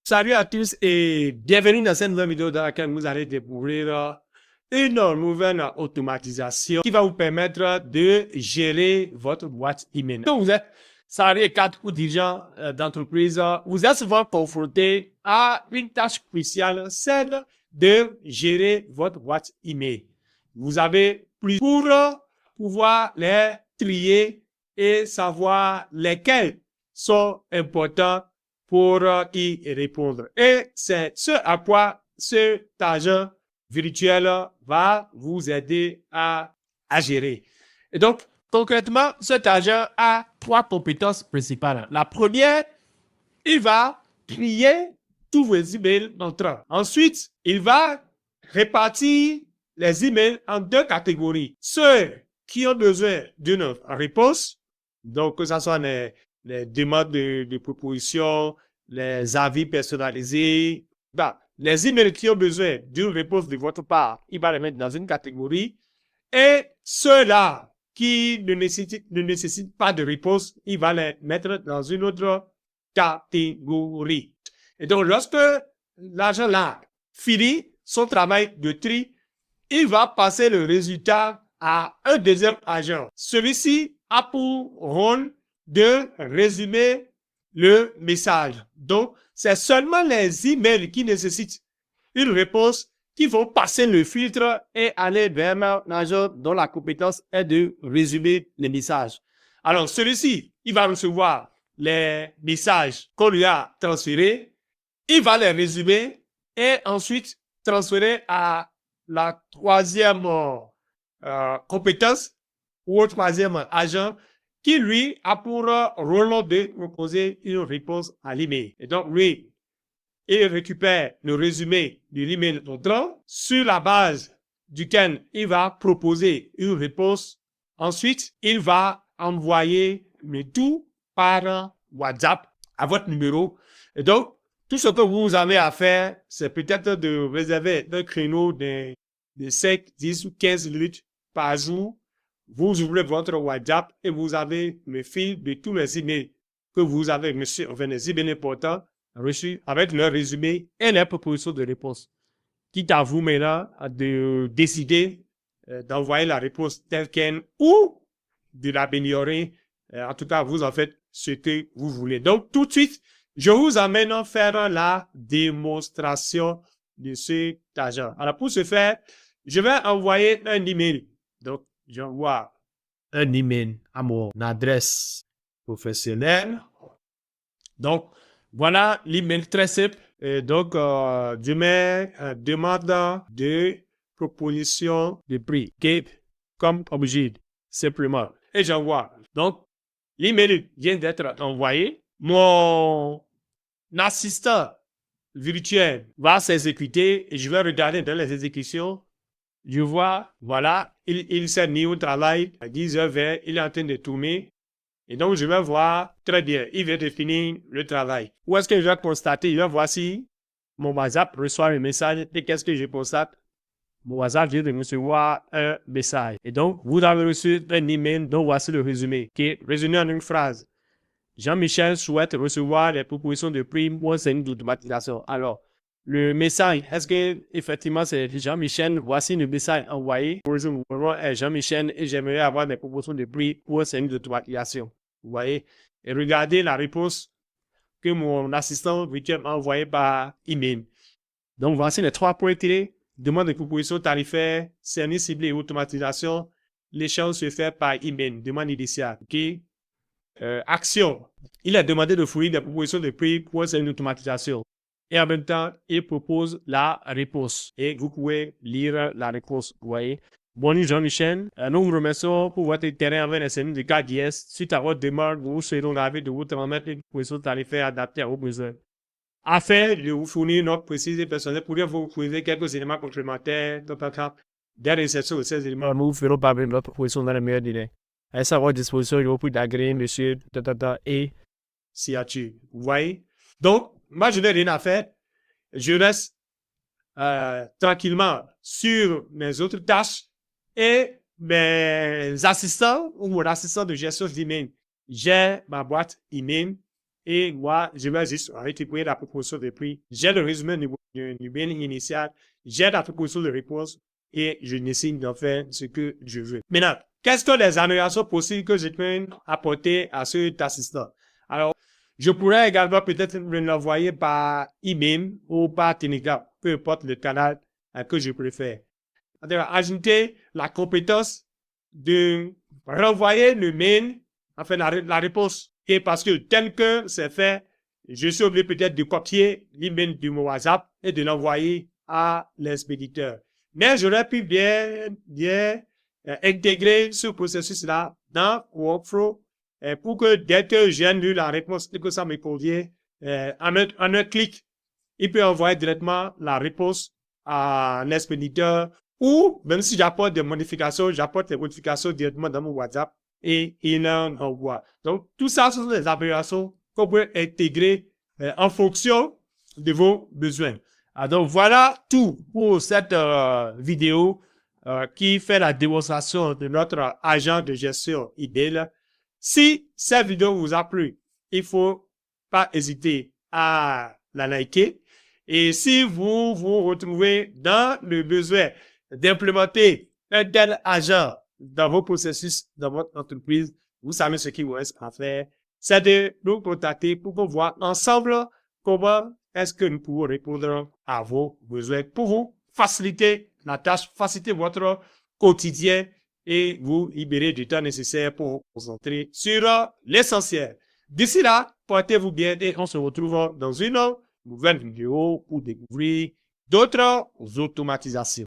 Salut à tous et bienvenue dans cette nouvelle vidéo dans laquelle vous allez découvrir une nouvelle automatisation qui va vous permettre de gérer votre boîte email. Quand vous êtes salarié cadre ou dirigeant d'entreprise, vous êtes souvent confronté à une tâche cruciale, celle de gérer votre boîte email. Vous avez plus pour pouvoir les trier et savoir lesquels sont importants pour y répondre. Et c'est ce à quoi cet agent virtuel va vous aider à gérer. Et donc, concrètement, cet agent a 3 compétences principales. La première, il va trier tous vos emails entrants. Ensuite, il va répartir les emails en 2 catégories. Ceux qui ont besoin d'une réponse, donc que ce soit les demandes de propositions, les avis personnalisés. Les emails qui ont besoin d'une réponse de votre part, il va les mettre dans une catégorie. Et ceux-là qui ne nécessitent pas de réponse, il va les mettre dans une autre catégorie. Et donc, lorsque l'agent-là finit son travail de tri, il va passer le résultat à un deuxième agent. Celui-ci a pour rôle de résumer le message. Donc, c'est seulement les emails qui nécessitent une réponse qui vont passer le filtre et aller vers un agent dont la compétence est de résumer les messages. Alors, celui-ci, il va recevoir les messages qu'on lui a transférés, il va les résumer et ensuite transférer à la troisième compétence ou au troisième agent qui, lui, a pour rôle de proposer une réponse à l'email. Et donc, lui, il récupère le résumé de l'email entrant sur la base duquel il va proposer une réponse. Ensuite, il va envoyer le tout par WhatsApp à votre numéro. Et donc, tout ce que vous avez à faire, c'est peut-être de réserver un créneau de 5, 10 ou 15 minutes par jour. Vous ouvrez votre WhatsApp et vous avez le fil de tous les emails que vous avez reçus, enfin les emails importants reçus avec leur résumé et les propositions de réponse. Quitte à vous maintenant de décider d'envoyer la réponse telle qu'elle ou de l'améliorer. En tout cas, vous en faites ce que vous voulez. Donc, tout de suite, je vous amène à faire la démonstration de cet agent. Alors, pour ce faire, je vais envoyer un email. Donc, j'envoie un email à mon adresse professionnelle. Donc, voilà l'email très simple. Et donc, je mets demande de proposition de prix, comme objet, simplement. Et j'envoie. Donc, l'email vient d'être envoyé. Mon assistant virtuel va s'exécuter et je vais regarder dans les exécutions. Je vois, voilà, il s'est mis au travail à 10h20, il est en train de tourner. Et donc, je vais voir, très bien, il vient de finir le travail. Où est-ce que je vais constater? Je vais voir si mon WhatsApp reçoit un message. Et qu'est-ce que je constate? Mon WhatsApp vient de recevoir un message. Et donc, vous avez reçu un email dont voici le résumé, qui est résumé en une phrase. Jean-Michel souhaite recevoir les propositions de prix pour un service d'automatisation. Alors, le message, est-ce que effectivement c'est Jean-Michel? Voici le message envoyé. Bonjour, mon nom est Jean-Michel et j'aimerais avoir des propositions de prix pour un service d'automatisation. Vous voyez? Et regardez la réponse que mon assistant virtuel m'a envoyée par email. Donc, voici les 3 points clés. Demande de propositions tarifaires, service ciblé et automatisation. L'échange se fait par email. Demande initiale. OK? Action. Il a demandé de fournir des propositions de prix pour un service d'automatisation. Et en même temps, il propose la réponse. Et vous pouvez lire la réponse. Vous voyez? Bonjour Jean-Michel, nous vous remercions pour votre intérêt envers les services de KDS. Suite à votre demande, nous serons ravis de vous transmettre une proposition tarifaire adaptée à vos besoins. Afin de vous fournir notre précise et personnelle, pourriez-vous vous fournir quelques éléments complémentaires, des réceptions de ces éléments. Nous vous ferons parvenir notre proposition dans les meilleurs délais. À sa disposition, il vous prie d'agréer, monsieur, et signature. Vous voyez? Donc, moi, je n'ai rien à faire. Je reste tranquillement sur mes autres tâches. Et mes assistants ou mon assistant de gestion d'email, j'ai ma boîte email Et moi, je vais juste récupérer la proposition de prix. J'ai le résumé du bien initial. J'ai la proposition de réponse et je décide d'en faire ce que je veux. Maintenant, quelles sont les améliorations possibles que je peux apporter à cet assistant? Alors, je pourrais également peut-être l'envoyer par email ou par Telegram, peu importe le canal que je préfère. Ajouter la compétence de renvoyer le mail, enfin la réponse. Et parce que tel que c'est fait, je suis obligé peut-être de copier l'email de mon WhatsApp et de l'envoyer à l'expéditeur. Mais j'aurais pu bien intégrer ce processus-là dans Workflow pour que dès que j'ai lu la réponse et que ça me convient, en un clic, il peut envoyer directement la réponse à un expéditeur ou même si j'apporte des modifications, j'apporte les modifications directement dans mon WhatsApp et il en envoie. Donc, tout ça, ce sont des améliorations qu'on peut intégrer en fonction de vos besoins. Donc, voilà tout pour cette vidéo qui fait la démonstration de notre agent de gestion email. Si cette vidéo vous a plu, il faut pas hésiter à la liker. Et si vous vous retrouvez dans le besoin d'implémenter un tel agent dans vos processus, dans votre entreprise, vous savez ce qu'il vous reste à faire, c'est de nous contacter pour voir ensemble comment est-ce que nous pouvons répondre à vos besoins pour vous faciliter la tâche, faciliter votre quotidien et vous libérer du temps nécessaire pour vous concentrer sur l'essentiel. D'ici là, portez-vous bien et on se retrouve dans une nouvelle vidéo pour découvrir d'autres automatisations.